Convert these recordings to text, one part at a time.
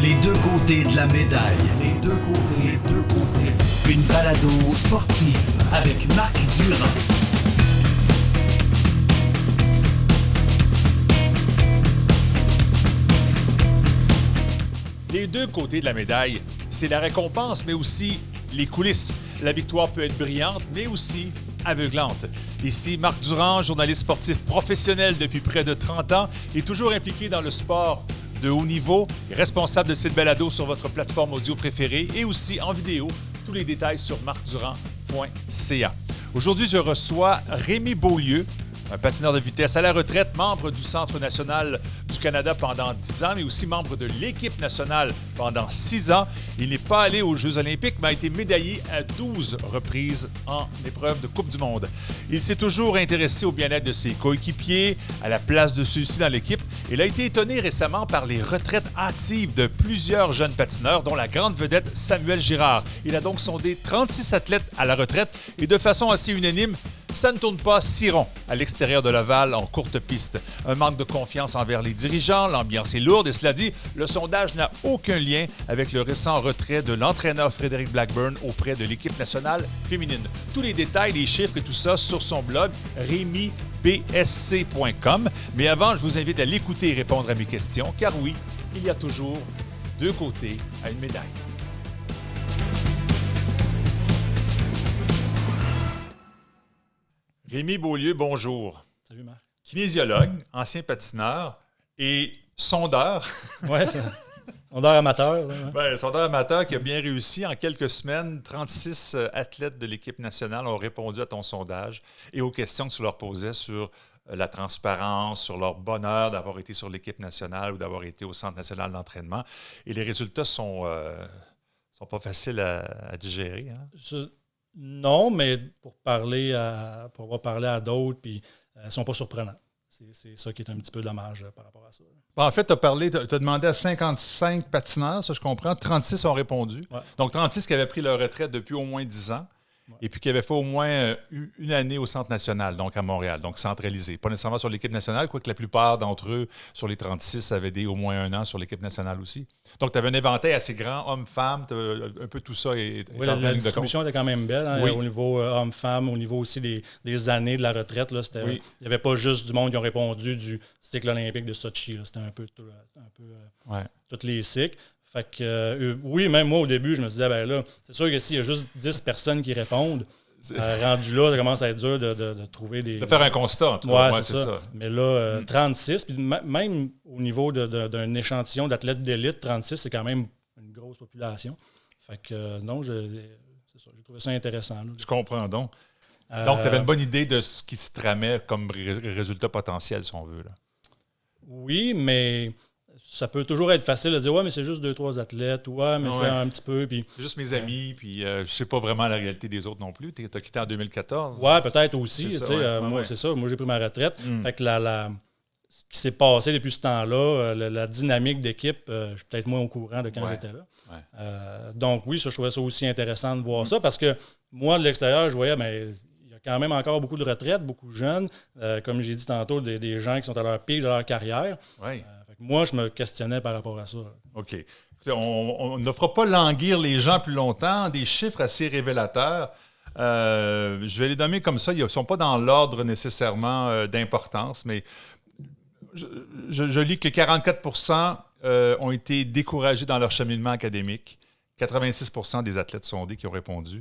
Les deux côtés de la médaille. Les deux côtés, les deux côtés. Une balado sportive avec Marc Durand. Les deux côtés de la médaille, c'est la récompense, mais aussi les coulisses. La victoire peut être brillante, mais aussi aveuglante. Ici, Marc Durand, journaliste sportif professionnel depuis près de 30 ans et toujours impliqué dans le sport de haut niveau, responsable de cette balado sur votre plateforme audio préférée et aussi en vidéo. Tous les détails sur marcdurand.ca. Aujourd'hui, je reçois Rémi Beaulieu, un patineur de vitesse à la retraite, membre du Centre national du Canada pendant 10 ans, mais aussi membre de l'équipe nationale pendant 6 ans. Il n'est pas allé aux Jeux olympiques, mais a été médaillé à 12 reprises en épreuve de Coupe du monde. Il s'est toujours intéressé au bien-être de ses coéquipiers, à la place de ceux-ci dans l'équipe. Il a été étonné récemment par les retraites hâtives de plusieurs jeunes patineurs, dont la grande vedette Samuel Girard. Il a donc sondé 36 athlètes à la retraite et de façon assez unanime, ça ne tourne pas si rond à l'extérieur de Laval en courte piste. Un manque de confiance envers les dirigeants, l'ambiance est lourde et cela dit, le sondage n'a aucun lien avec le récent retrait de l'entraîneur Frédéric Blackburn auprès de l'équipe nationale féminine. Tous les détails, les chiffres et tout ça sur son blog remibsc.com. Mais avant, je vous invite à l'écouter et répondre à mes questions, car oui, il y a toujours deux côtés à une médaille. Rémi Beaulieu, bonjour. Salut, Marc. Kinésiologue, ancien patineur et sondeur. Oui, sondeur amateur. Ben, sondeur amateur qui a bien réussi. En quelques semaines, 36 athlètes de l'équipe nationale ont répondu à ton sondage et aux questions que tu leur posais sur la transparence, sur leur bonheur d'avoir été sur l'équipe nationale ou d'avoir été au Centre national d'entraînement. Et les résultats sont pas faciles à digérer. Hein? Non, mais pour avoir parlé à d'autres, puis ils ne sont pas surprenants. C'est ça qui est un petit peu dommage par rapport à ça. En fait, tu as demandé à 55 patineurs, ça je comprends. 36 ont répondu. Ouais. Donc 36 qui avaient pris leur retraite depuis au moins 10 ans. Ouais. Et puis qui avaient fait au moins une année au Centre national, donc à Montréal, donc centralisé. Pas nécessairement sur l'équipe nationale, quoique la plupart d'entre eux, sur les 36, avaient au moins un an sur l'équipe nationale aussi. Donc, tu avais un éventail assez grand, hommes-femmes, un peu tout ça. Oui, la distribution était quand même belle, hein, oui. Au niveau hommes-femmes, au niveau aussi des années de la retraite. Là, il n'y avait pas juste du monde qui ont répondu du cycle olympique de Sochi. Là, c'était un peu tous les cycles. Fait que, oui, même moi, au début, je me disais, ben là, c'est sûr que s'il y a juste 10 personnes qui répondent, rendu là, ça commence à être dur de trouver des... De faire un constat, en tout cas. Ouais, c'est ça. Mais là, 36, puis même au niveau d'un échantillon d'athlètes d'élite, 36, c'est quand même une grosse population. Fait que, non, j'ai trouvé ça intéressant. Là. Je comprends donc. Donc, tu avais une bonne idée de ce qui se tramait comme résultat potentiel, si on veut. Là. Oui, mais... Ça peut toujours être facile de dire « Ouais, mais c'est juste 2-3 athlètes. Ouais, mais c'est un petit peu. » Puis c'est juste mes amis, puis je ne sais pas vraiment la réalité des autres non plus. Tu as quitté en 2014. Ouais, peut-être aussi. C'est ça, moi, c'est ça. Moi, j'ai pris ma retraite. Fait que ce qui s'est passé depuis ce temps-là, la dynamique d'équipe, je suis peut-être moins au courant de quand j'étais là. Ouais. Donc, oui, ça, je trouvais ça aussi intéressant de voir ça parce que moi, de l'extérieur, je voyais, mais il y a quand même encore beaucoup de retraites, beaucoup de jeunes. Comme j'ai dit tantôt, des gens qui sont à leur pic de leur carrière. Oui. Moi, je me questionnais par rapport à ça. OK. Écoutez, on ne fera pas languir les gens plus longtemps. Des chiffres assez révélateurs. Je vais les nommer comme ça. Ils ne sont pas dans l'ordre nécessairement d'importance, mais je lis que 44% ont été découragés dans leur cheminement académique. 86% des athlètes sondés qui ont répondu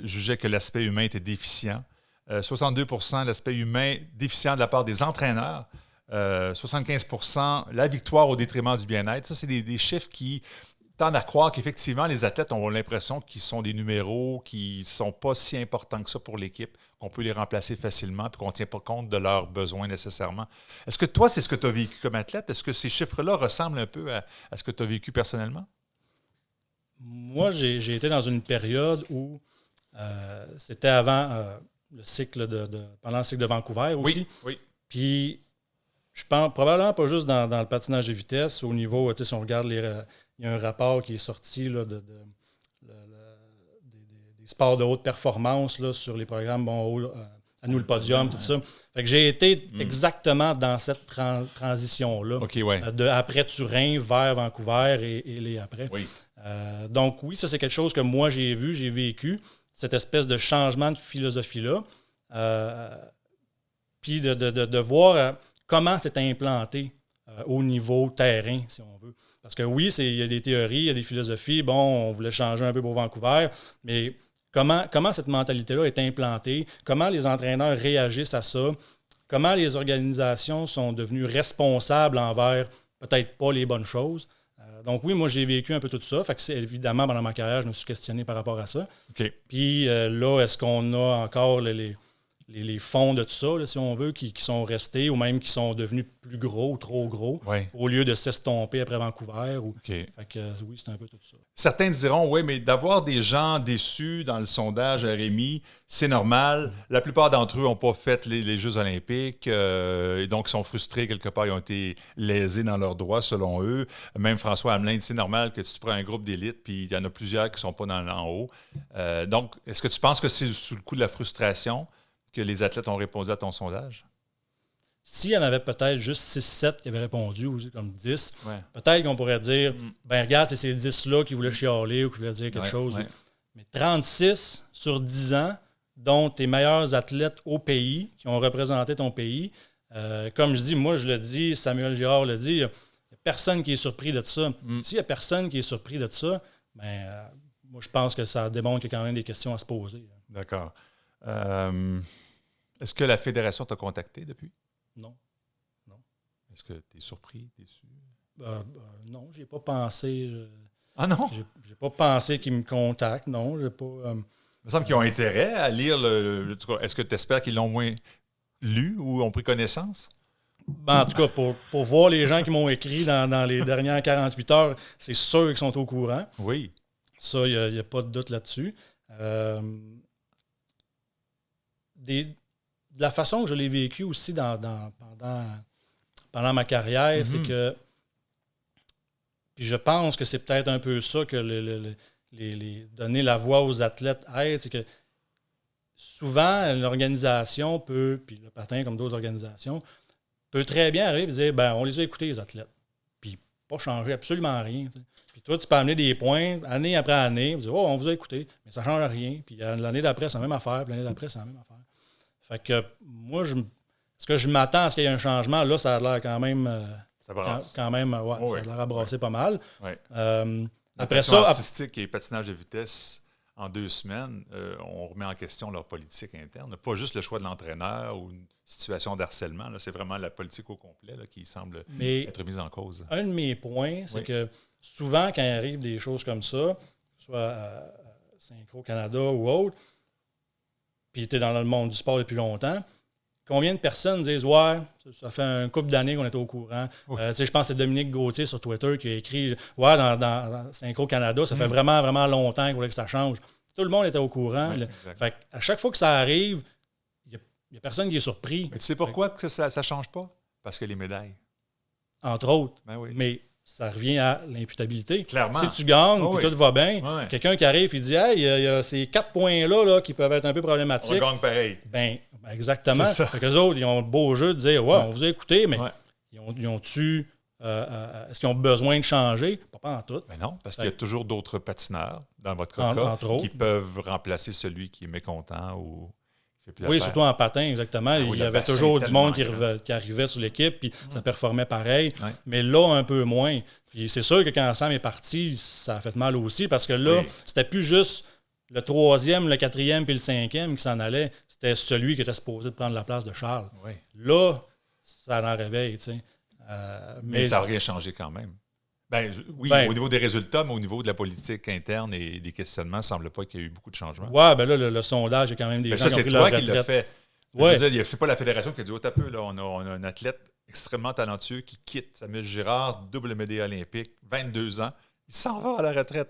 jugeaient que l'aspect humain était déficient. 62% l'aspect humain déficient de la part des entraîneurs. 75% la victoire au détriment du bien-être. Ça, c'est des chiffres qui tendent à croire qu'effectivement, les athlètes ont l'impression qu'ils sont des numéros qui ne sont pas si importants que ça pour l'équipe, qu'on peut les remplacer facilement et qu'on ne tient pas compte de leurs besoins nécessairement. Est-ce que toi, c'est ce que tu as vécu comme athlète? Est-ce que ces chiffres-là ressemblent un peu à ce que tu as vécu personnellement? Moi, j'ai été dans une période où c'était avant le cycle pendant le cycle de Vancouver aussi. Oui. Puis, je pense probablement pas juste dans le patinage de vitesse. Au niveau, si on regarde, il y a un rapport qui est sorti là, des sports de haute performance là, sur les programmes à nous le podium, tout ça. Fait que j'ai été exactement dans cette transition-là, après Turin vers Vancouver et les après. Oui. Donc oui, ça c'est quelque chose que moi j'ai vu, j'ai vécu, cette espèce de changement de philosophie-là. Puis de voir comment c'est implanté au niveau terrain, si on veut. Parce que oui, il y a des théories, il y a des philosophies. Bon, on voulait changer un peu pour Vancouver, mais comment cette mentalité-là est implantée? Comment les entraîneurs réagissent à ça? Comment les organisations sont devenues responsables envers peut-être pas les bonnes choses? Donc oui, moi, j'ai vécu un peu tout ça. Fait que évidemment, pendant ma carrière, je me suis questionné par rapport à ça. Okay. Puis là, est-ce qu'on a encore les fonds de tout ça, là, si on veut, qui sont restés ou même qui sont devenus plus gros, trop gros, au lieu de s'estomper après Vancouver. Fait que oui, c'est un peu tout ça. Certains diront, oui, mais d'avoir des gens déçus dans le sondage RMI, c'est normal. La plupart d'entre eux n'ont pas fait les Jeux olympiques et donc ils sont frustrés quelque part, ils ont été lésés dans leurs droits selon eux. Même François Hamelin dit, c'est normal que si tu prends un groupe d'élite, puis il y en a plusieurs qui ne sont pas en haut. Donc, est-ce que tu penses que c'est sous le coup de la frustration que les athlètes ont répondu à ton sondage? S'il y en avait peut-être juste 6-7 qui avaient répondu, ou comme 10, peut-être qu'on pourrait dire, ben regarde, c'est ces 10-là qui voulaient chialer ou qui voulaient dire quelque chose. Mais 36 sur 10 ans, dont tes meilleurs athlètes au pays, qui ont représenté ton pays, comme je dis, moi je le dis, Samuel Girard le dit, il n'y a personne qui est surpris de ça. S'il n'y a personne qui est surpris de ça, ben moi je pense que ça démontre qu'il y a quand même des questions à se poser. D'accord. Est-ce que la Fédération t'a contacté depuis? Non. Est-ce que tu es surpris, déçu? Non, j'ai pas pensé. Ah non? J'ai pas pensé qu'ils me contactent, non. J'ai pas. Il me semble qu'ils ont intérêt à lire Est-ce que tu espères qu'ils l'ont moins lu ou ont pris connaissance? Ben, en tout cas, pour voir les gens qui m'ont écrit dans les dernières 48 heures, c'est sûr qu'ils sont au courant. Oui. Ça, il n'y a pas de doute là-dessus. De la façon que je l'ai vécu aussi pendant ma carrière, c'est que, puis je pense que c'est peut-être un peu ça que donner la voix aux athlètes aide, c'est que souvent l'organisation peut, puis le patin comme d'autres organisations, peut très bien arriver et dire, ben on les a écoutés les athlètes, puis pas changer absolument rien. T'sais. Puis toi, tu peux amener des points année après année, vous dire, oh, on vous a écouté, mais ça ne change rien, puis l'année d'après, c'est la même affaire, puis l'année d'après, c'est la même affaire. Fait que moi, est-ce que je m'attends à ce qu'il y ait un changement? Là, ça a l'air quand même... ça brasse. Ça a l'air à brasser pas mal. Ouais. Après ça... artistique et patinage de vitesse, en 2 semaines, on remet en question leur politique interne. Pas juste le choix de l'entraîneur ou une situation d'harcèlement. Là, c'est vraiment la politique au complet là, qui semble être mise en cause. Un de mes points, c'est que souvent, quand il arrive des choses comme ça, soit à Synchro Canada ou autre, puis tu es dans le monde du sport depuis longtemps, combien de personnes disent « Ouais, ça fait un couple d'années qu'on était au courant. Je pense que c'est Dominique Gauthier sur Twitter qui a écrit « Ouais, dans Synchro Canada, ça fait vraiment, vraiment longtemps qu'on voulait que ça change. » Tout le monde était au courant. Fait à chaque fois que ça arrive, il n'y a personne qui est surpris. Mais tu sais pourquoi que ça ne change pas? Parce que les médailles. Entre autres. Ben oui. Mais ça revient à l'imputabilité. Clairement. Si tu gagnes et tout va bien, quelqu'un qui arrive et dit « Hey, il y a ces 4 points-là qui peuvent être un peu problématiques. » On gagne pareil. Ben exactement. Fait qu'eux autres, ils ont le beau jeu de dire « Ouais, on vous a écouté, mais ils ont-tu... est-ce qu'ils ont besoin de changer? » Pas en tout. Mais non, parce qu'il y a toujours d'autres patineurs, dans votre cas, qui peuvent remplacer celui qui est mécontent ou... Oui, surtout en patin, exactement. Il y avait toujours du monde qui arrivait sur l'équipe, puis ça performait pareil. Mais là, un peu moins. Puis c'est sûr que quand Sam est parti, ça a fait mal aussi, parce que là, c'était plus juste le 3e, le 4e puis le 5e qui s'en allait. C'était celui qui était supposé de prendre la place de Charles. Oui. Là, ça en réveille, tu sais. Mais ça n'a rien changé quand même. Au niveau des résultats, mais au niveau de la politique interne et des questionnements, il ne semble pas qu'il y ait eu beaucoup de changements. Oui, bien là, le sondage, il y a quand même des gens qui ont pris leur retraite. C'est toi qui l'as fait. C'est pas la fédération qui a dit « Oh, t'as peu, là, on a un athlète extrêmement talentueux qui quitte. Samuel Girard, double médaille olympique, 22 ans. Il s'en va à la retraite. »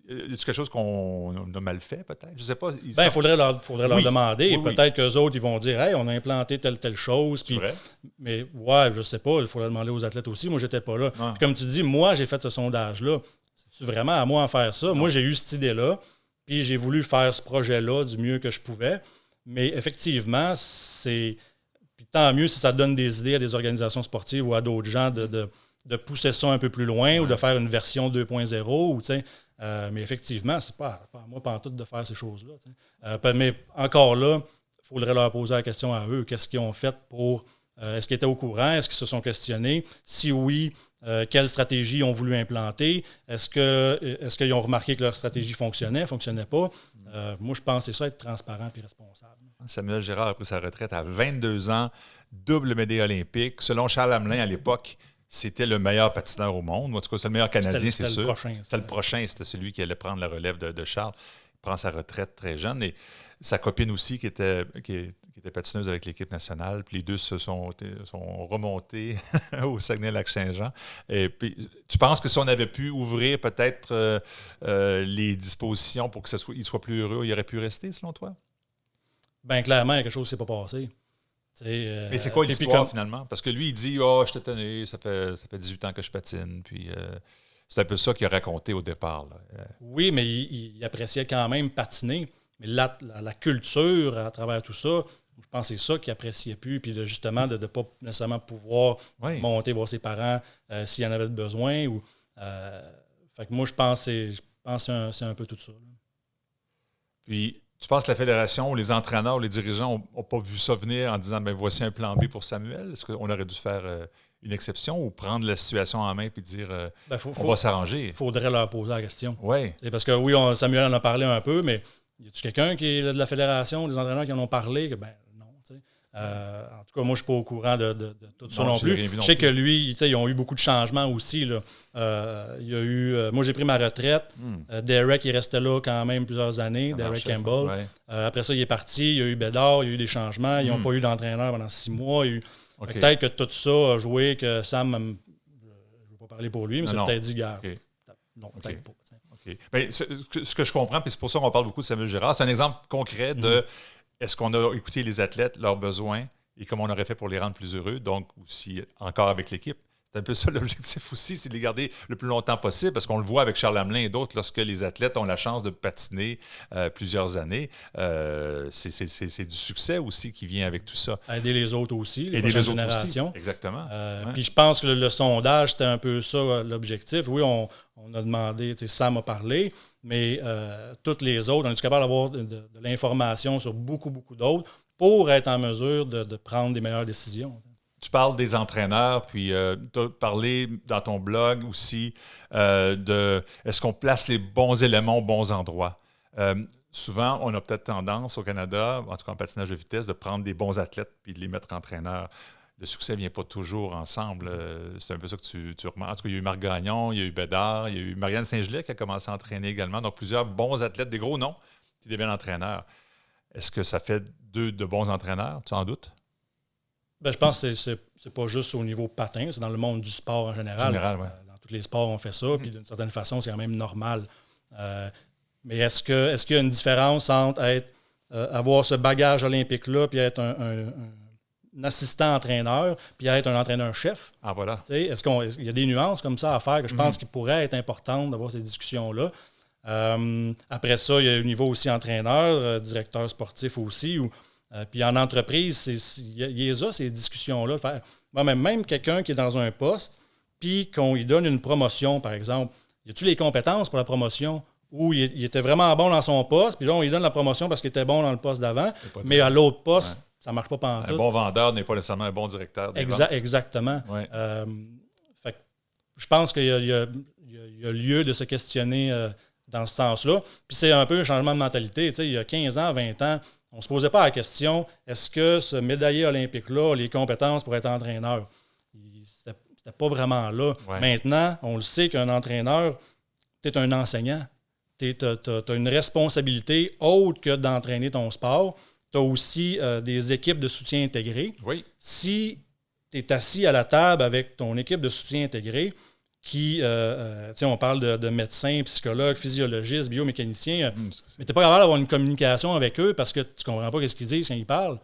Y a-t-il quelque chose qu'on a mal fait, peut-être? Je ne sais pas. Il faudrait leur demander. Peut-être qu'eux autres, ils vont dire « Hey, on a implanté telle chose. » C'est vrai? Mais je ne sais pas. Il faudrait demander aux athlètes aussi. Moi, je n'étais pas là. Puis, comme tu dis, moi, j'ai fait ce sondage-là. C'est vraiment à moi en faire ça? Non. Moi, j'ai eu cette idée-là. Puis, j'ai voulu faire ce projet-là du mieux que je pouvais. Mais effectivement, puis tant mieux si ça donne des idées à des organisations sportives ou à d'autres gens de pousser ça un peu plus loin ou de faire une version 2.0. Mais effectivement, c'est pas à moi pantoute de faire ces choses-là. Mais encore là, il faudrait leur poser la question à eux. Qu'est-ce qu'ils ont fait pour... est-ce qu'ils étaient au courant? Est-ce qu'ils se sont questionnés? Si oui, quelle stratégie ils ont voulu implanter? Est-ce qu'ils ont remarqué que leur stratégie fonctionnait pas? Moi, je pense que c'est ça, être transparent et responsable. Samuel Girard a pris sa retraite à 22 ans, double médaille olympique. Selon Charles Hamelin, à l'époque, c'était le meilleur patineur au monde. En tout cas, c'est le meilleur Canadien, c'est sûr. C'était le prochain. C'était celui qui allait prendre la relève de Charles. Il prend sa retraite très jeune. Et sa copine aussi, qui était patineuse avec l'équipe nationale. Puis les deux se sont remontés au Saguenay-Lac-Saint-Jean. Et puis, tu penses que si on avait pu ouvrir peut-être les dispositions pour qu'il soit plus heureux, il aurait pu rester, selon toi? Bien, clairement, il y a quelque chose qui ne s'est pas passé. Mais c'est quoi l'histoire, finalement? Parce que lui, il dit « je t'ai tenu, ça fait 18 ans que je patine. » Puis c'est un peu ça qu'il a raconté au départ. Oui, mais il appréciait quand même patiner. Mais la culture, à travers tout ça, je pense que c'est ça qu'il appréciait plus. Puis justement, de ne pas nécessairement pouvoir monter voir ses parents s'il y en avait besoin. Fait que moi, je pense que c'est un peu tout ça. Là. Puis, tu penses que la fédération, les entraîneurs, les dirigeants n'ont pas vu ça venir en disant « voici un plan B pour Samuel ». Est-ce qu'on aurait dû faire une exception ou prendre la situation en main et dire on va s'arranger? Il faudrait leur poser la question. Oui. Parce que oui, Samuel en a parlé un peu, mais y a-tu quelqu'un qui est de la fédération, des entraîneurs qui en ont parlé? Non. En tout cas, moi, je ne suis pas au courant de tout ça non plus. Je sais que lui, ils ont eu beaucoup de changements aussi. Là. Il y a eu, moi, j'ai pris ma retraite. Derek, il restait là quand même plusieurs années, Derek Campbell. Ouais. Après ça, il est parti. Il y a eu Bédard, il y a eu des changements. Ils n'ont pas eu d'entraîneur pendant 6 mois. Peut-être que tout ça a joué, que Sam, je ne vais pas parler pour lui, mais c'est peut-être dit, gars. Non, peut-être pas. Okay. Bien, ce que je comprends, puis c'est pour ça qu'on parle beaucoup de Samuel Girard, c'est un exemple concret de est-ce qu'on a écouté les athlètes, leurs besoins, et comment on aurait fait pour les rendre plus heureux, donc aussi encore avec l'équipe. C'est un peu ça l'objectif aussi, c'est de les garder le plus longtemps possible, parce qu'on le voit avec Charles Hamelin et d'autres, lorsque les athlètes ont la chance de patiner plusieurs années, c'est du succès aussi qui vient avec tout ça. Aider les autres aussi, les prochaines générations. Exactement. Puis je pense que le sondage, c'était un peu ça l'objectif. Oui, on a demandé, Sam a parlé, mais toutes les autres, on est capable d'avoir de l'information sur beaucoup, beaucoup d'autres pour être en mesure de prendre des meilleures décisions. Tu parles des entraîneurs, puis tu as parlé dans ton blog aussi de est-ce qu'on place les bons éléments aux bons endroits. Souvent, on a peut-être tendance au Canada, en tout cas en patinage de vitesse, de prendre des bons athlètes puis de les mettre entraîneurs. Le succès ne vient pas toujours ensemble. C'est un peu ça que tu remarques. En tout cas, il y a eu Marc Gagnon, il y a eu Bédard, il y a eu Marianne Saint-Gelais qui a commencé à entraîner également. Donc, plusieurs bons athlètes, des gros noms, qui deviennent entraîneurs. Est-ce que ça fait d'eux de bons entraîneurs? Tu en doutes? Ben, je pense que c'est pas juste au niveau patin, c'est dans le monde du sport en général. Dans tous les sports, on fait ça, puis d'une certaine façon, c'est quand même normal. Mais est-ce qu'il y a une différence entre avoir ce bagage olympique-là, puis être un assistant entraîneur, puis être un entraîneur-chef? Ah, voilà. Est-ce qu'il y a des nuances comme ça à faire que je pense qu'il pourrait être important d'avoir ces discussions-là? Après ça, il y a le niveau aussi entraîneur, directeur sportif aussi, puis en entreprise, il y a ces discussions-là. Même quelqu'un qui est dans un poste, puis qu'on lui donne une promotion, par exemple, y a-t-il les compétences pour la promotion? Ou il était vraiment bon dans son poste, puis là, on lui donne la promotion parce qu'il était bon dans le poste d'avant, mais à l'autre poste, ça ne marche pas pantoute. Un bon vendeur n'est pas nécessairement un bon directeur des ventes. Exactement. Ouais. Fait que je pense qu'il y a lieu de se questionner dans ce sens-là. Puis c'est un peu un changement de mentalité. Il y a 15 ans, 20 ans, on ne se posait pas la question, est-ce que ce médaillé olympique-là a les compétences pour être entraîneur? C'était pas vraiment là. Ouais. Maintenant, on le sait qu'un entraîneur, tu es un enseignant. Tu as une responsabilité autre que d'entraîner ton sport. Tu as aussi des équipes de soutien intégrées. Oui. Si tu es assis à la table avec ton équipe de soutien intégré, qui, on parle de médecins, psychologues, physiologistes, biomécaniciens, mais tu n'es pas capable d'avoir une communication avec eux parce que tu ne comprends pas ce qu'ils disent quand ils parlent.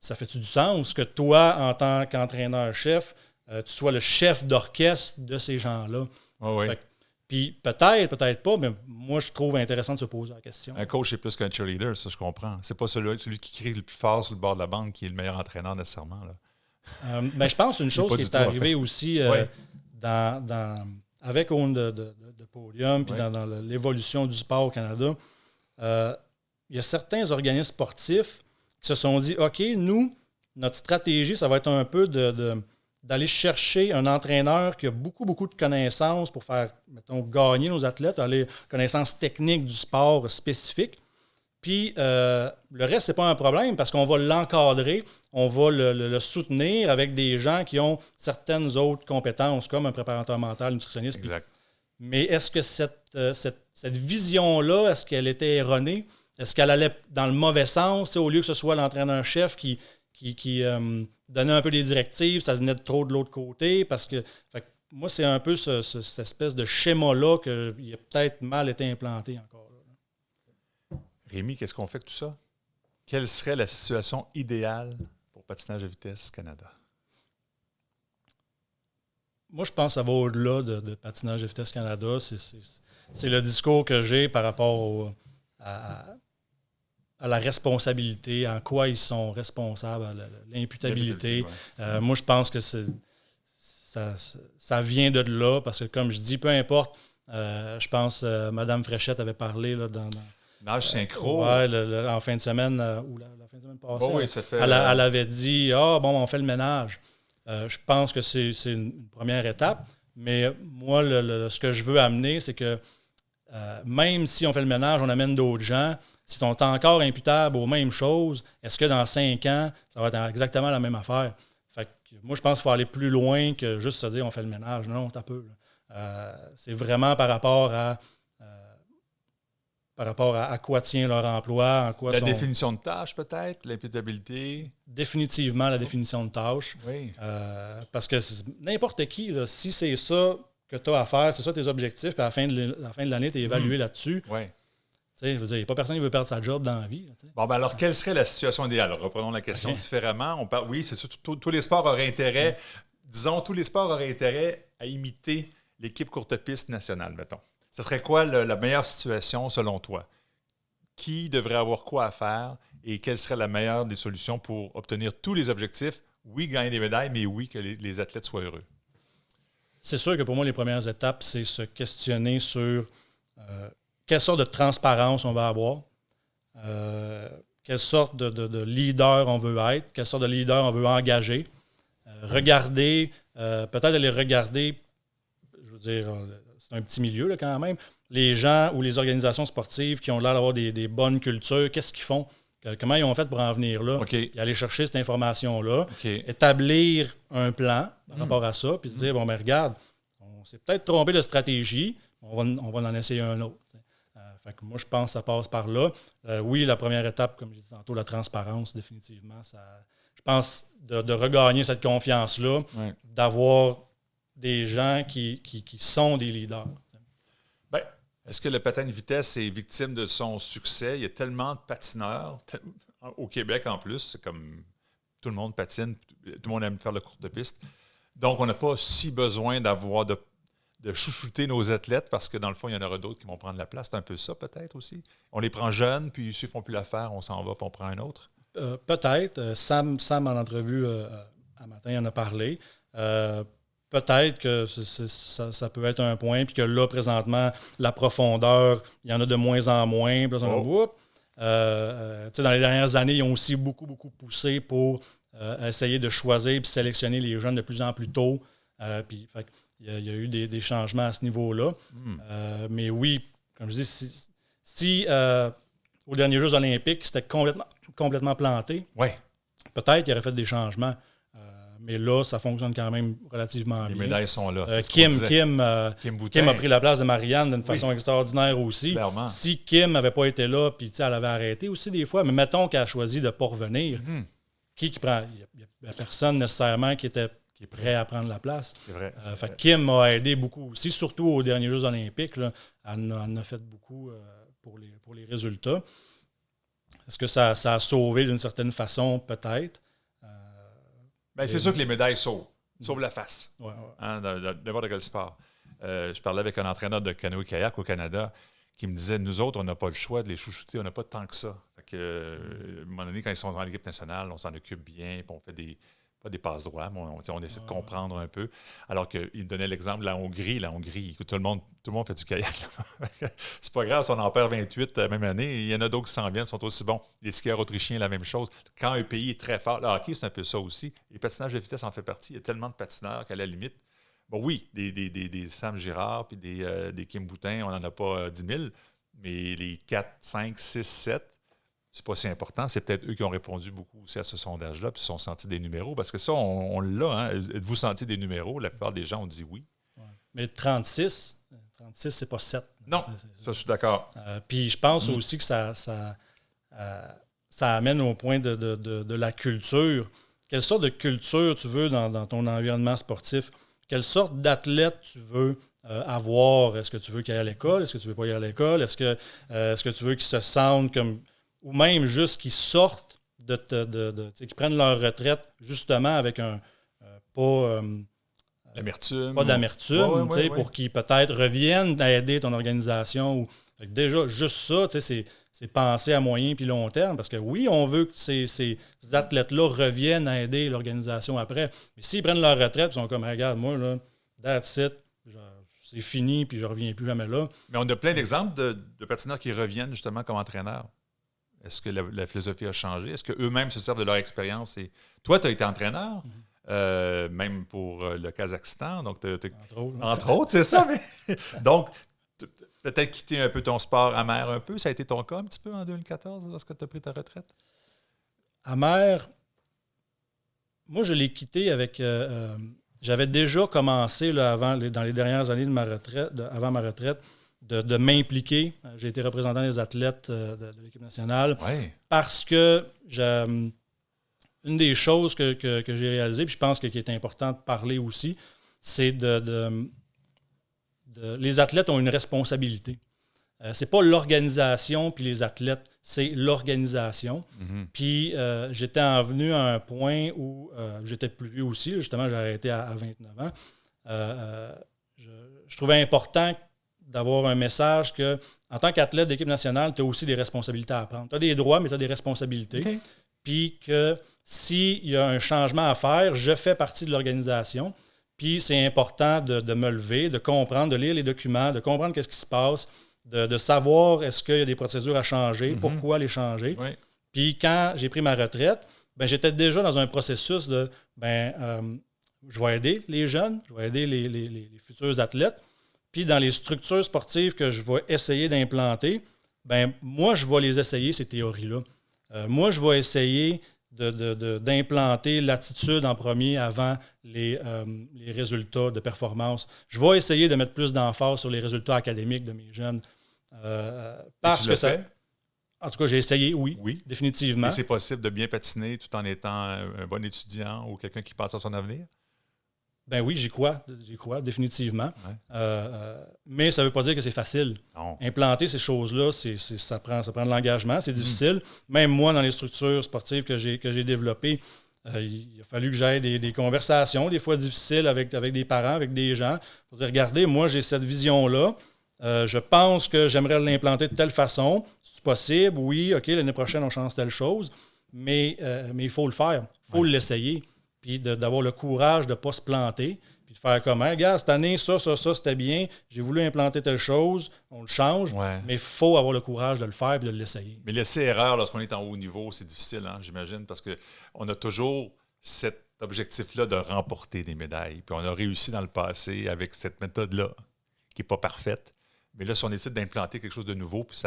Ça fait-tu du sens que toi, en tant qu'entraîneur-chef, tu sois le chef d'orchestre de ces gens-là? Oh oui. Puis peut-être pas, mais moi, je trouve intéressant de se poser la question. Un coach, c'est plus qu'un cheerleader, ça, je comprends. C'est pas celui qui crie le plus fort sur le bord de la bande qui est le meilleur entraîneur nécessairement. Là. Mais je pense une chose qui est arrivée aussi avec Own de Podium, puis dans l'évolution du sport au Canada, il y a certains organismes sportifs qui se sont dit, OK, nous, notre stratégie, ça va être un peu d'aller chercher un entraîneur qui a beaucoup, beaucoup de connaissances pour faire, mettons, gagner nos athlètes, les connaissances techniques du sport spécifique. Puis le reste, ce n'est pas un problème parce qu'on va l'encadrer, on va le soutenir avec des gens qui ont certaines autres compétences, comme un préparateur mental, nutritionniste. Exact. Mais est-ce que cette vision-là, est-ce qu'elle était erronée? Est-ce qu'elle allait dans le mauvais sens? Au lieu que ce soit l'entraîneur-chef qui donnait un peu des directives, ça venait de trop de l'autre côté. Parce que moi, c'est un peu cette espèce de schéma-là qui a peut-être mal été implanté encore. Rémi, qu'est-ce qu'on fait avec tout ça? Quelle serait la situation idéale pour Patinage de vitesse Canada? Moi, je pense que ça va au-delà de Patinage de vitesse Canada. C'est le discours que j'ai par rapport à la responsabilité, en quoi ils sont responsables, à l'imputabilité. Moi, je pense que ça vient de là, parce que, comme je dis, peu importe, je pense que Mme Fréchette avait parlé là, dans nage synchro. En fin de semaine, ou la fin de semaine passée, ça fait, elle avait dit « on fait le ménage ». Je pense que c'est une première étape, mais moi, ce que je veux amener, c'est que même si on fait le ménage, on amène d'autres gens, si on est encore imputable aux mêmes choses, est-ce que dans 5 ans, ça va être exactement la même affaire? Fait que moi, je pense qu'il faut aller plus loin que juste se dire on fait le ménage. Non, t'as peu. C'est vraiment par rapport à quoi tient leur emploi, en quoi la définition de tâche, peut-être, l'imputabilité. Définitivement, la définition de tâche. Oui. Parce que n'importe qui, là, si c'est ça que tu as à faire, c'est ça tes objectifs, puis à la fin de l'année, tu es évalué là-dessus. Oui. Je veux dire, il n'y a pas personne qui veut perdre sa job dans la vie. Là, bon, ben alors, quelle serait la situation idéale? Alors, reprenons la question différemment. Oui, c'est sûr, tous les sports auraient intérêt, disons, tous les sports auraient intérêt à imiter l'équipe courte piste nationale, mettons. Ce serait quoi la meilleure situation selon toi? Qui devrait avoir quoi à faire et quelle serait la meilleure des solutions pour obtenir tous les objectifs? Oui, gagner des médailles, mais oui, que les athlètes soient heureux. C'est sûr que pour moi, les premières étapes, c'est se questionner sur quelle sorte de transparence on va avoir, quelle sorte de leader on veut être, quelle sorte de leader on veut engager. Regarder, peut-être aller regarder, je veux dire, c'est un petit milieu là, quand même, les gens ou les organisations sportives qui ont l'air d'avoir des bonnes cultures, qu'est-ce qu'ils font? Comment ils ont fait pour en venir là? Okay. Et aller chercher cette information-là, okay. Établir un plan par rapport à ça, puis se dire, bon, mais regarde, on s'est peut-être trompé de stratégie, on va en essayer un autre. Fait que moi, je pense que ça passe par là. Oui, la première étape, comme je disais tantôt, la transparence, définitivement, je pense de regagner cette confiance-là, d'avoir des gens qui sont des leaders. Bien, est-ce que le patin de vitesse est victime de son succès? Il y a tellement de patineurs, au Québec en plus, c'est comme tout le monde patine, tout le monde aime faire le courte piste. Donc, on n'a pas si besoin d'avoir de chouchouter nos athlètes parce que dans le fond, il y en aura d'autres qui vont prendre la place. C'est un peu ça peut-être aussi. On les prend jeunes, puis s'ils ne font plus l'affaire, on s'en va puis on prend un autre. Peut-être. Sam, en entrevue un matin, il en a parlé. Peut-être que ça peut être un point, puis que là, présentement, la profondeur, il y en a de moins en moins. Puis là, dans les dernières années, ils ont aussi beaucoup, beaucoup poussé pour essayer de choisir et sélectionner les jeunes de plus en plus tôt. Puis, il y a eu des changements à ce niveau-là. Mais oui, comme je dis, si aux derniers Jeux olympiques, c'était complètement planté, peut-être qu'il aurait fait des changements. Mais là, ça fonctionne quand même relativement bien. Les médailles sont là. Kim a pris la place de Marianne d'une façon extraordinaire aussi. Clairement. Si Kim n'avait pas été là, puis elle avait arrêté aussi des fois, mais mettons qu'elle a choisi de ne pas revenir, qui prend? Il n'y a personne nécessairement qui est prêt à prendre la place. C'est vrai. Fait Kim m'a aidé beaucoup aussi, surtout aux derniers Jeux olympiques. Là, elle en a fait beaucoup pour les résultats. Est-ce que ça a sauvé d'une certaine façon? Peut-être. C'est sûr que les médailles sauvent la face. Ouais. Hein, n'importe quel sport. Je parlais avec un entraîneur de canoë-kayak au Canada qui me disait, nous autres, on n'a pas le choix de les chouchouter, on n'a pas de temps que ça. Fait que, à un moment donné, quand ils sont dans l'équipe nationale, on s'en occupe bien, puis on fait pas des passes droits, mais on essaie de comprendre un peu. Alors qu'il donnait l'exemple de la Hongrie. La Hongrie, tout le monde fait du kayak. C'est pas grave si on en perd 28 la même année. Il y en a d'autres qui s'en viennent, sont aussi bons. Les skieurs autrichiens, la même chose. Quand un pays est très fort, le hockey, c'est un peu ça aussi. Les patinages de vitesse en fait partie. Il y a tellement de patineurs qu'à la limite, bon, oui, des Sam Girard puis des Kim Boutin, on n'en a pas 10 000, mais les 4, 5, 6, 7, c'est pas si important. C'est peut-être eux qui ont répondu beaucoup aussi à ce sondage-là, puis se sont sentis des numéros. Parce que ça, on l'a. Hein? Êtes-vous senti des numéros? La plupart des gens ont dit oui. Ouais. Mais 36, c'est pas 7. Non, ça, je suis d'accord. Puis je pense aussi que ça amène au point de la culture. Quelle sorte de culture tu veux dans ton environnement sportif? Quelle sorte d'athlète tu veux avoir? Est-ce que tu veux qu'il aille à l'école? Est-ce que tu veux pas y aller à l'école? Est-ce que tu veux qu'ils se sentent comme... Ou même juste qu'ils sortent qu'ils prennent leur retraite justement avec l'amertume. Pas d'amertume, pour qu'ils peut-être reviennent à aider ton organisation. Fait que déjà, juste ça, c'est penser à moyen puis long terme, parce que oui, on veut que ces athlètes-là reviennent à aider l'organisation après. Mais s'ils prennent leur retraite, ils sont comme, regarde, moi, là, that's it, c'est fini, puis je ne reviens plus jamais là. Mais on a plein d'exemples de patineurs qui reviennent justement comme entraîneurs. Est-ce que la philosophie a changé? Est-ce qu'eux-mêmes se servent de leur expérience? Toi, tu as été entraîneur, même pour le Kazakhstan. Donc entre autres, c'est ça. Mais donc, peut-être quitter un peu ton sport amer un peu. Ça a été ton cas un petit peu en 2014 lorsque tu as pris ta retraite? Amer, moi, je l'ai quitté avec... j'avais déjà commencé là, dans les dernières années de ma retraite, avant ma retraite, de m'impliquer. J'ai été représentant des athlètes de l'équipe nationale parce que une des choses que j'ai réalisées, puis je pense qu'il est important de parler aussi, c'est les athlètes ont une responsabilité. C'est pas l'organisation puis les athlètes, c'est l'organisation. Mm-hmm. Puis j'étais venu à un point où j'étais plus vieux aussi, justement, j'ai arrêté à 29 ans. Je trouvais important d'avoir un message que, en tant qu'athlète d'équipe nationale, tu as aussi des responsabilités à prendre. Tu as des droits, mais tu as des responsabilités. Okay. Puis que s'il y a un changement à faire, je fais partie de l'organisation. Puis c'est important de me lever, de comprendre, de lire les documents, de comprendre qu'est-ce qui se passe, de savoir est-ce qu'il y a des procédures à changer, pourquoi les changer. Oui. Puis quand j'ai pris ma retraite, j'étais déjà dans un processus de je vais aider les jeunes, je vais aider les futurs athlètes. Puis dans les structures sportives que je vais essayer d'implanter, moi, je vais les essayer, ces théories-là. Moi, je vais essayer d'implanter l'attitude en premier avant les résultats de performance. Je vais essayer de mettre plus d'emphase sur les résultats académiques de mes jeunes. Parce que ça... En tout cas, j'ai essayé, oui, définitivement. Et c'est possible de bien patiner tout en étant un bon étudiant ou quelqu'un qui pense à son avenir? Ben oui, j'y crois définitivement. Ouais. Mais ça ne veut pas dire que c'est facile. Non. Implanter ces choses-là, ça prend de l'engagement, c'est difficile. Même moi, dans les structures sportives que j'ai développées, il a fallu que j'aille des conversations, des fois difficiles, avec des parents, avec des gens, pour dire, regardez, moi, j'ai cette vision-là. Je pense que j'aimerais l'implanter de telle façon. C'est possible? Oui, OK, l'année prochaine, on change telle chose. Mais il faut le faire. Il faut l'essayer. Puis d'avoir le courage de ne pas se planter, puis de faire comme, regarde, cette année, ça, c'était bien, j'ai voulu implanter telle chose, on le change, mais il faut avoir le courage de le faire et de l'essayer. Mais l'essai-erreur, lorsqu'on est en haut niveau, c'est difficile, j'imagine, parce qu'on a toujours cet objectif-là de remporter des médailles. Puis on a réussi dans le passé avec cette méthode-là, qui n'est pas parfaite. Mais là, si on décide d'implanter quelque chose de nouveau, puis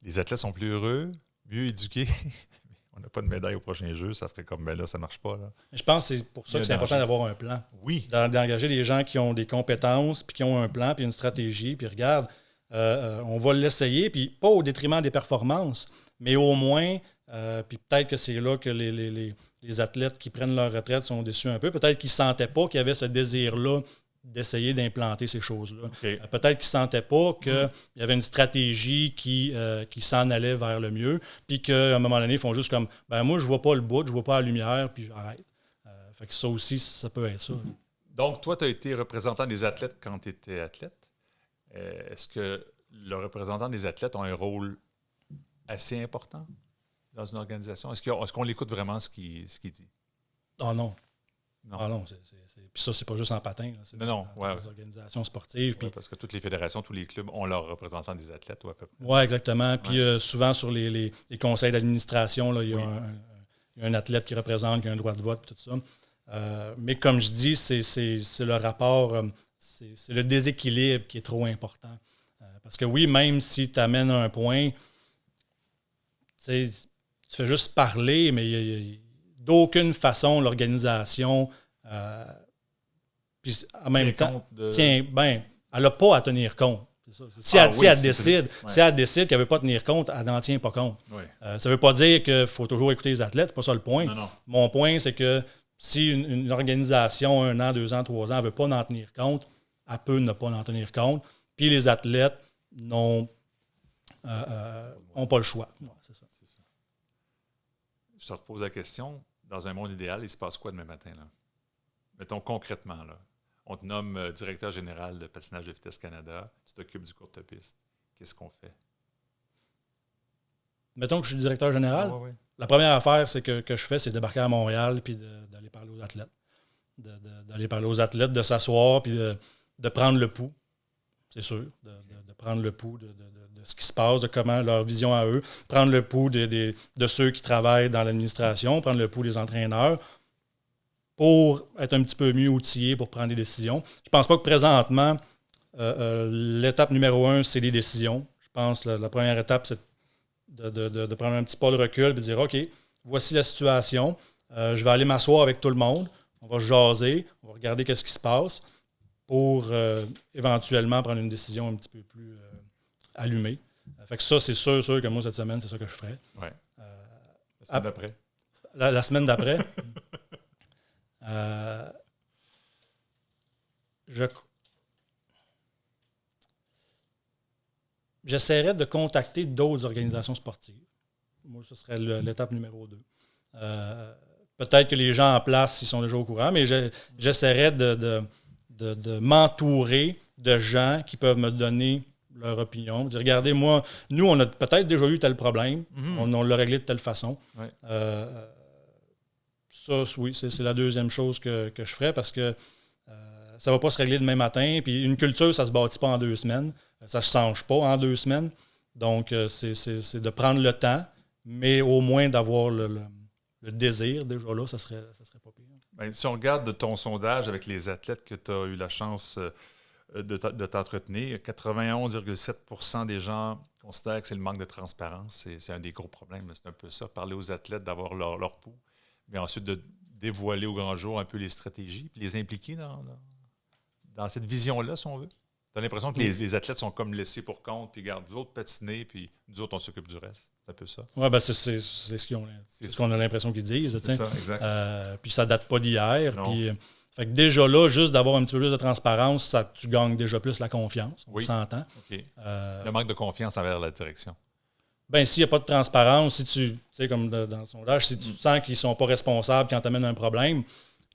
les athlètes sont plus heureux, mieux éduqués... On n'a pas de médaille au prochain jeu, ça ferait comme, là, ça ne marche pas. Là. Je pense que c'est pour ça que c'est important d'avoir un plan. Oui. D'engager des gens qui ont des compétences, puis qui ont un plan, puis une stratégie, puis regarde, on va l'essayer, puis pas au détriment des performances, mais au moins, puis peut-être que c'est là que les athlètes qui prennent leur retraite sont déçus un peu. Peut-être qu'ils ne sentaient pas qu'il y avait ce désir-là d'essayer d'implanter ces choses-là. Okay. Peut-être qu'ils ne sentaient pas qu'il y avait une stratégie qui s'en allait vers le mieux, puis qu'à un moment donné, ils font juste comme, moi, je ne vois pas le bout, je ne vois pas la lumière, puis j'arrête. Fait que ça aussi, ça peut être ça. Donc, toi, tu as été représentant des athlètes quand tu étais athlète. Est-ce que le représentant des athlètes a un rôle assez important dans une organisation? Est-ce qu'on l'écoute vraiment ce qu'il dit? Ah non. Non. Ah non, puis ça, c'est pas juste en patin. Là, c'est dans les organisations sportives. Ouais, parce que toutes les fédérations, tous les clubs ont leur représentant des athlètes, à peu près. Oui, exactement. Puis souvent, sur les conseils d'administration, là, il y a un athlète qui représente, qui a un droit de vote, tout ça. Mais comme je dis, c'est le rapport, c'est le déséquilibre qui est trop important. Parce que oui, même si tu amènes un point, tu fais juste parler, mais d'aucune façon, l'organisation, puis en même temps, elle n'a pas à tenir compte. Si elle décide qu'elle ne veut pas tenir compte, elle n'en tient pas compte. Oui. Ça ne veut pas dire qu'il faut toujours écouter les athlètes, c'est pas ça le point. Non. Mon point, c'est que si une organisation, 1 an, 2 ans, 3 ans, ne veut pas en tenir compte, elle peut ne pas en tenir compte. Puis les athlètes n'ont pas le choix. Ouais, c'est ça. Je te repose la question. Dans un monde idéal, il se passe quoi demain matin? Là? Mettons concrètement, là. On te nomme directeur général de Patinage de Vitesse Canada. Tu t'occupes du courte piste. Qu'est-ce qu'on fait? Mettons que je suis directeur général. Oui. La première affaire que je fais, c'est débarquer à Montréal puis d'aller parler aux athlètes. D'aller parler aux athlètes, de s'asseoir puis de prendre le pouls, c'est sûr. De prendre le pouls de ce qui se passe, de comment leur vision à eux. Prendre le pouls de ceux qui travaillent dans l'administration, prendre le pouls des entraîneurs pour être un petit peu mieux outillés pour prendre des décisions. Je ne pense pas que présentement, l'étape numéro 1, c'est les décisions. Je pense que la première étape, c'est de prendre un petit pas de recul et de dire « OK, voici la situation. Je vais aller m'asseoir avec tout le monde. On va jaser. On va regarder qu'est-ce qui se passe pour éventuellement prendre une décision un petit peu plus allumée. » Fait que ça, c'est sûr que moi, cette semaine, c'est ça que je ferais. Oui. La semaine d'après? La semaine d'après? J'essaierais de contacter d'autres organisations sportives. Moi, ce serait l'étape numéro 2. Peut-être que les gens en place, ils sont déjà au courant, mais j'essaierais de m'entourer de gens qui peuvent me donner leur opinion. Dire, regardez, moi, nous, on a peut-être déjà eu tel problème. Mm-hmm. On l'a réglé de telle façon. Ouais. Ça, oui, c'est la deuxième chose que je ferais parce que ça ne va pas se régler demain matin. Puis une culture, ça ne se bâtit pas en 2 semaines. Ça ne se change pas en 2 semaines. Donc, c'est de prendre le temps, mais au moins d'avoir le désir. Déjà là, ça serait pas pire. Bien, si on regarde ton sondage avec les athlètes que tu as eu la chance de t'entretenir, 91,7% des gens considèrent que c'est le manque de transparence. C'est un des gros problèmes. C'est un peu ça, parler aux athlètes, d'avoir leur pouls, mais ensuite de dévoiler au grand jour un peu les stratégies, puis les impliquer dans cette vision-là, si on veut. Tu as l'impression que les athlètes sont comme laissés pour compte, puis gardent nous autres patiner, puis nous autres, on s'occupe du reste. C'est un peu ça. Oui, ben c'est ce qu'on a l'impression qu'ils disent. C'est ça, exact. Puis ça ne date pas d'hier. Puis, fait que déjà là, juste d'avoir un petit peu plus de transparence, tu gagnes déjà plus la confiance. On s'entend. Okay. Le manque de confiance envers la direction. Bien, s'il n'y a pas de transparence, si tu sais, comme dans le sondage, si tu sens qu'ils ne sont pas responsables quand tu amènes un problème,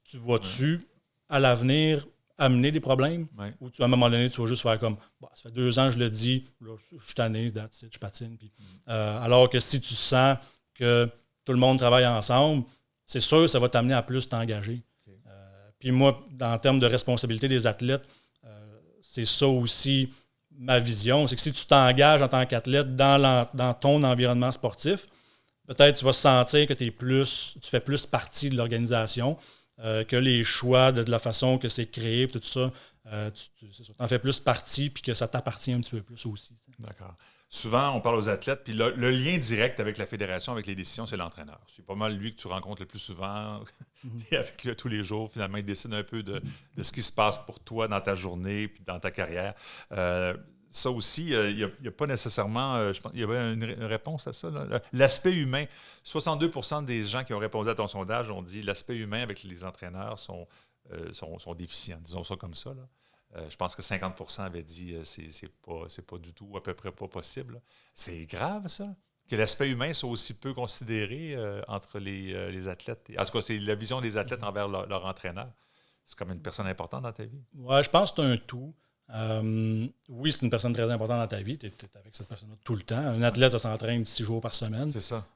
tu vas-tu, à l'avenir, amener des problèmes? Ou à un moment donné, tu vas juste faire comme ça fait 2 ans, je le dis, là, je suis tanné, je patine. Puis, alors que si tu sens que tout le monde travaille ensemble, c'est sûr que ça va t'amener à plus t'engager. Okay. Puis moi, en termes de responsabilité des athlètes, c'est ça aussi ma vision. C'est que si tu t'engages en tant qu'athlète dans ton environnement sportif, peut-être tu vas sentir que tu fais plus partie de l'organisation. Que les choix de la façon que c'est créé, tout ça, tu en fais plus partie puis que ça t'appartient un petit peu plus aussi. D'accord. Souvent, on parle aux athlètes, puis le lien direct avec la fédération, avec les décisions, c'est l'entraîneur. C'est pas mal lui que tu rencontres le plus souvent, et avec lui tous les jours. Finalement, il décide un peu de ce qui se passe pour toi dans ta journée puis dans ta carrière. Ça aussi, il n'y a pas nécessairement, je pense, il y avait une réponse à ça. Là. L'aspect humain, 62% des gens qui ont répondu à ton sondage ont dit l'aspect humain avec les entraîneurs sont déficients, disons ça comme ça. Là. Je pense que 50% avaient dit c'est pas du tout, à peu près pas possible. C'est grave, ça, que l'aspect humain soit aussi peu considéré entre les athlètes. En tout cas, c'est la vision des athlètes envers leur entraîneur. C'est comme une personne importante dans ta vie? Oui, je pense que c'est un tout. Oui, c'est une personne très importante dans ta vie. Tu es avec cette personne-là tout le temps. Un athlète, ça s'entraîne 6 jours par semaine. C'est ça.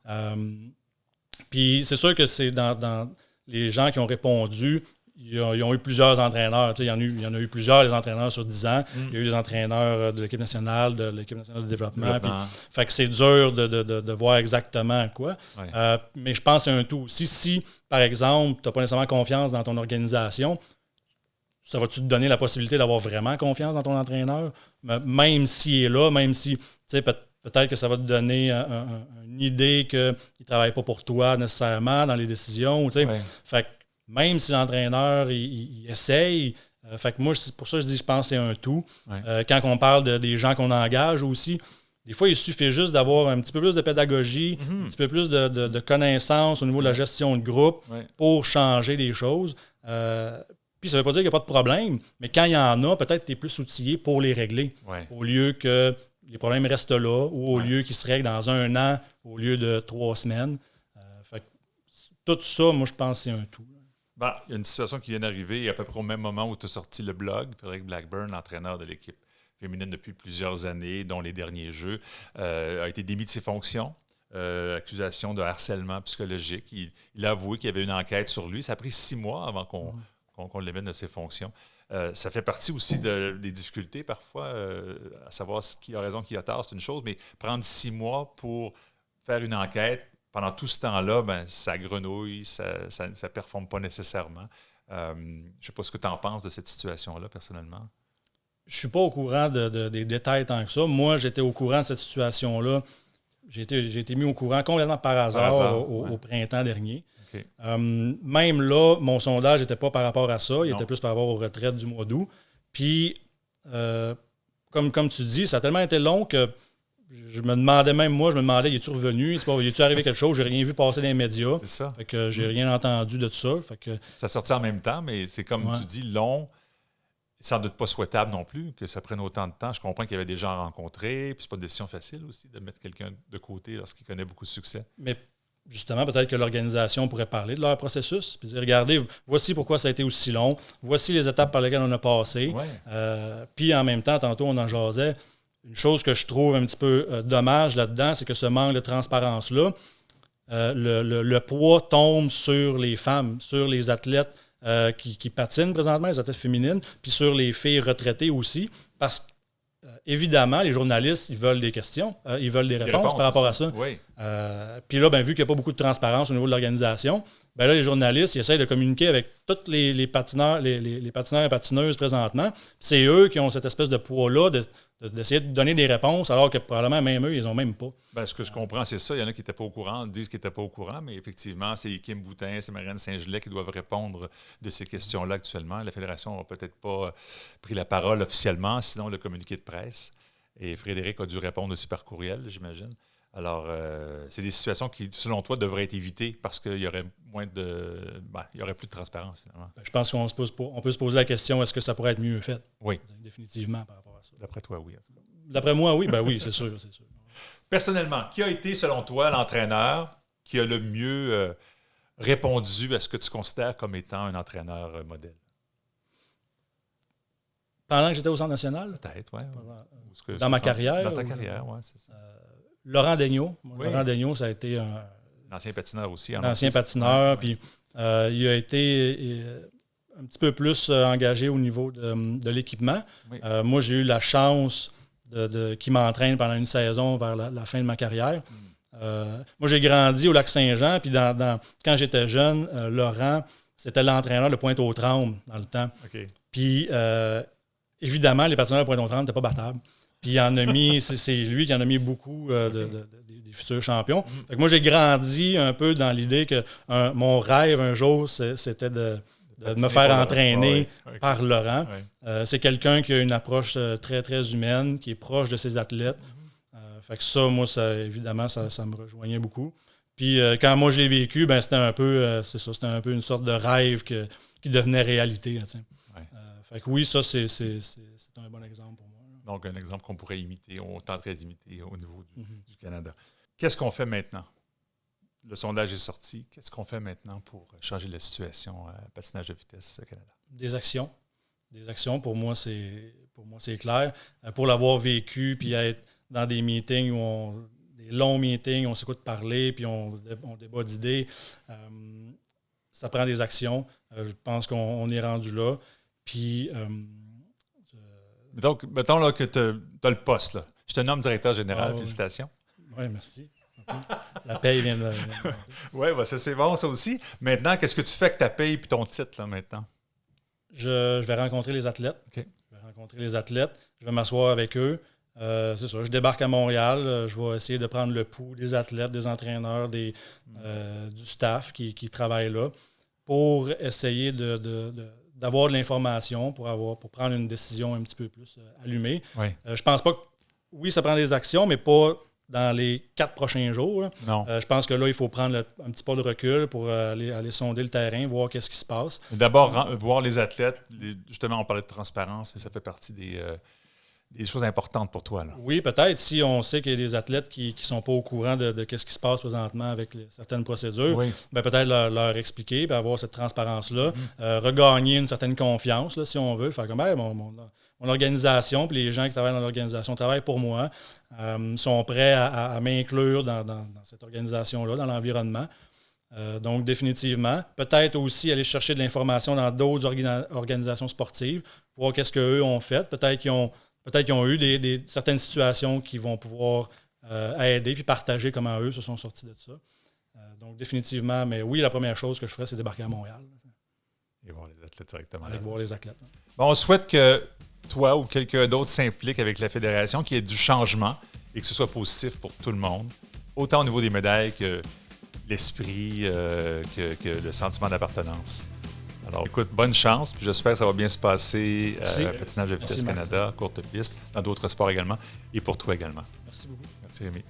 Puis c'est sûr que c'est dans les gens qui ont répondu, ils ont eu plusieurs entraîneurs. Il y en a eu plusieurs, les entraîneurs sur 10 ans. Il y a eu des entraîneurs de l'équipe nationale, de développement. Puis, fait que c'est dur de voir exactement quoi. Ouais. Mais je pense que c'est un tout aussi. Si, par exemple, tu n'as pas nécessairement confiance dans ton organisation, ça va-tu te donner la possibilité d'avoir vraiment confiance dans ton entraîneur? Même s'il est là, même si, tu sais, peut-être que ça va te donner une idée qu'il ne travaille pas pour toi nécessairement dans les décisions. Tu sais. Ouais. Fait que même si l'entraîneur il essaye, fait que moi, c'est pour ça que je pense que c'est un tout. Ouais. Quand on parle des gens qu'on engage aussi, des fois, il suffit juste d'avoir un petit peu plus de pédagogie, un petit peu plus de connaissances au niveau de la gestion de groupe pour changer les choses. Puis ça ne veut pas dire qu'il n'y a pas de problème, mais quand il y en a, peut-être que tu es plus outillé pour les régler. Ouais. Au lieu que les problèmes restent là ou au lieu qu'ils se règlent dans 1 an au lieu de 3 semaines. Fait que tout ça, moi, je pense que c'est un tout. Ben, il y a une situation qui vient d'arriver à peu près au même moment où tu as sorti le blog. Frédéric Blackburn, l'entraîneur de l'équipe féminine depuis plusieurs années, dont les derniers Jeux, a été démis de ses fonctions. Accusation de harcèlement psychologique. Il a avoué qu'il y avait une enquête sur lui. Ça a pris 6 mois avant qu'on l'émène de ses fonctions. Ça fait partie aussi des difficultés parfois, à savoir qui a raison, qui a tort, c'est une chose, mais prendre 6 mois pour faire une enquête, pendant tout ce temps-là, ben, ça grenouille, ça ne performe pas nécessairement. Je ne sais pas ce que tu en penses de cette situation-là, personnellement. Je ne suis pas au courant des détails tant que ça. Moi, j'étais au courant de cette situation-là. J'ai été mis au courant complètement par hasard au printemps dernier. Okay. Même là, mon sondage n'était pas par rapport à ça. Il était plus par rapport aux retraites du mois d'août. Puis, comme tu dis, ça a tellement été long que je me demandais, y est-tu revenu? Y est-tu arrivé quelque chose? J'ai rien vu passer dans les médias. C'est ça. Fait que j'ai rien entendu de tout ça. Fait que, ça sortit en même temps, mais c'est comme tu dis, long. Sans doute pas souhaitable non plus que ça prenne autant de temps. Je comprends qu'il y avait des gens à rencontrer, puis c'est pas une décision facile aussi de mettre quelqu'un de côté lorsqu'il connaît beaucoup de succès. Mais justement, peut-être que l'organisation pourrait parler de leur processus, puis dire, regardez, voici pourquoi ça a été aussi long, voici les étapes par lesquelles on a passé. Ouais. Puis en même temps, tantôt, on en jasait. Une chose que je trouve un petit peu dommage là-dedans, c'est que ce manque de transparence-là, le poids tombe sur les femmes, sur les athlètes qui patinent présentement, les athlètes féminines, puis sur les filles retraitées aussi, parce qu'évidemment, les journalistes, ils veulent des questions, ils veulent des réponses par rapport à ça. Oui. Puis là, ben, vu qu'il n'y a pas beaucoup de transparence au niveau de l'organisation, ben là, les journalistes, ils essayent de communiquer avec tous les patineurs, les patineurs et patineuses présentement. C'est eux qui ont cette espèce de poids-là d'essayer de donner des réponses, alors que probablement même eux, ils n'ont même pas. Ben, ce que je comprends, c'est ça. Il y en a qui n'étaient pas au courant, disent qu'ils n'étaient pas au courant, mais effectivement, c'est Kim Boutin, c'est Marianne Saint-Gelais qui doivent répondre de ces questions-là actuellement. La Fédération n'a peut-être pas pris la parole officiellement, sinon le communiqué de presse. Et Frédéric a dû répondre aussi par courriel, j'imagine. Alors, c'est des situations qui, selon toi, devraient être évitées parce qu'il y aurait il y aurait plus de transparence, finalement. Je pense qu'on peut se poser la question, est-ce que ça pourrait être mieux fait? Oui. Définitivement par rapport à ça. D'après toi, oui. D'après moi, oui. Ben oui, c'est sûr. Personnellement, qui a été, selon toi, l'entraîneur qui a le mieux répondu à ce que tu considères comme étant un entraîneur modèle? Pendant que j'étais au Centre national? Peut-être, oui. Dans ma carrière? Dans ta carrière, oui, c'est ça. Laurent Daigneault. Oui. Laurent Daigneault, ça a été un ancien patineur aussi. Un ancien patineur, puis il a été un petit peu plus engagé au niveau de l'équipement. Oui. Moi, j'ai eu la chance qu'il m'entraîne pendant une saison vers la fin de ma carrière. Moi, j'ai grandi au Lac-Saint-Jean, puis quand j'étais jeune, Laurent, c'était l'entraîneur de Pointe-aux-Trembles dans le temps. Okay. Puis, évidemment, les patineurs de Pointe-aux-Trembles n'étaient pas battables. Puis, il en a mis, c'est lui qui en a mis beaucoup des futurs champions. Fait que moi, j'ai grandi un peu dans l'idée que mon rêve un jour, c'était de me faire entraîner par Laurent. Oui. C'est quelqu'un qui a une approche très, très humaine, qui est proche de ses athlètes. Fait que ça, moi, évidemment, ça me rejoignait beaucoup. Puis quand moi, je l'ai vécu, ben, c'était un peu, c'était un peu une sorte de rêve qui devenait réalité. Là, fait que oui, ça, c'est un bon exemple pour moi. Donc, un exemple qu'on pourrait imiter, on tenterait d'imiter au niveau du Canada. Qu'est-ce qu'on fait maintenant? Le sondage est sorti. Qu'est-ce qu'on fait maintenant pour changer la situation à patinage de vitesse au Canada? Des actions. Des actions, pour moi, c'est clair. Pour l'avoir vécu, puis être dans des meetings des longs meetings, on s'écoute parler, puis on débat d'idées, ça prend des actions. Je pense qu'on est rendu là. Puis... Donc, mettons là, que tu as le poste. Là. Je te nomme directeur général. Félicitations. Oui, merci. La paye vient de... Oui, ça c'est bon, ça aussi. Maintenant, qu'est-ce que tu fais avec ta paye et ton titre, là, maintenant? Je vais rencontrer les athlètes. Okay. Je vais m'asseoir avec eux. C'est ça, je débarque à Montréal. Je vais essayer de prendre le pouls des athlètes, des entraîneurs, du staff qui travaille là pour essayer d'avoir de l'information pour prendre une décision un petit peu plus allumée. Oui. Je pense pas que... Oui, ça prend des actions, mais pas dans les 4 prochains jours. Là. Non. Je pense que là, il faut prendre un petit pas de recul pour aller sonder le terrain, voir qu'est-ce qui se passe. D'abord, voir les athlètes. Justement, on parlait de transparence, mais ça fait partie des choses importantes pour toi. Là. Oui, peut-être. Si on sait qu'il y a des athlètes qui ne sont pas au courant de ce qui se passe présentement avec certaines procédures, ben peut-être leur expliquer et avoir cette transparence-là. Regagner une certaine confiance, là, si on veut. Faire comme mon organisation, puis les gens qui travaillent dans l'organisation travaillent pour moi, sont prêts à m'inclure dans cette organisation-là, dans l'environnement. Donc, définitivement. Peut-être aussi aller chercher de l'information dans d'autres organisations sportives, voir qu'est-ce qu'eux ont fait. Peut-être qu'ils ont eu certaines situations qui vont pouvoir aider puis partager comment eux se sont sortis de ça. Donc, définitivement, mais oui, la première chose que je ferais, c'est débarquer à Montréal. Et voir les athlètes directement. Voir les athlètes. Bon, on souhaite que toi ou quelqu'un d'autre s'implique avec la fédération, qu'il y ait du changement et que ce soit positif pour tout le monde, autant au niveau des médailles que l'esprit, que le sentiment d'appartenance. Alors, écoute, bonne chance, puis j'espère que ça va bien se passer patinage de vitesse Canada, courte piste, dans d'autres sports également, et pour toi également. Merci beaucoup. Merci, Rémi.